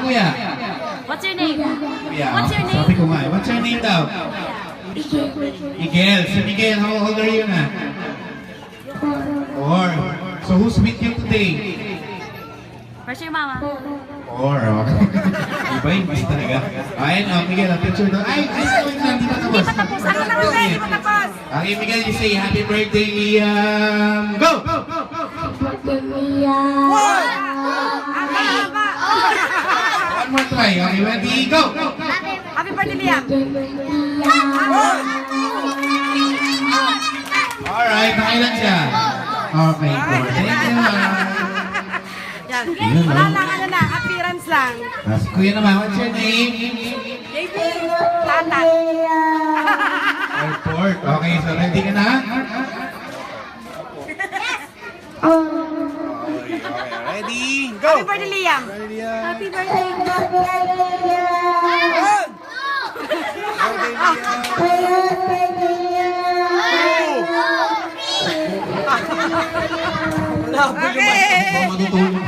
kuya? What's your name? Kuya, What's your name? sabi ko nga, what's your name daw? Miguel. Si Miguel, how old are you na? 4. So who's with you today? Where's your mama? 4, okay. Iba yung basta talaga. Ayun, Miguel, ang picture daw. Ay, hindi pa tapos. Hindi pa tapos. Ano lang ulit? Hindi pa tapos. Okay, Miguel, you say happy birthday, Liam. Go! One more try. Okay, ready? Go! Happy birthday, Liam. Alright, nakailan siya? Okay, 4. Thank you, Yan. Yun, Wala no? lang, ano na, appearance lang. Kuya naman, what's your name? JP. Tata. Airport. Okay, so ready ka na? Ready? Go! Happy birthday, Liam. Happy birthday. Okay!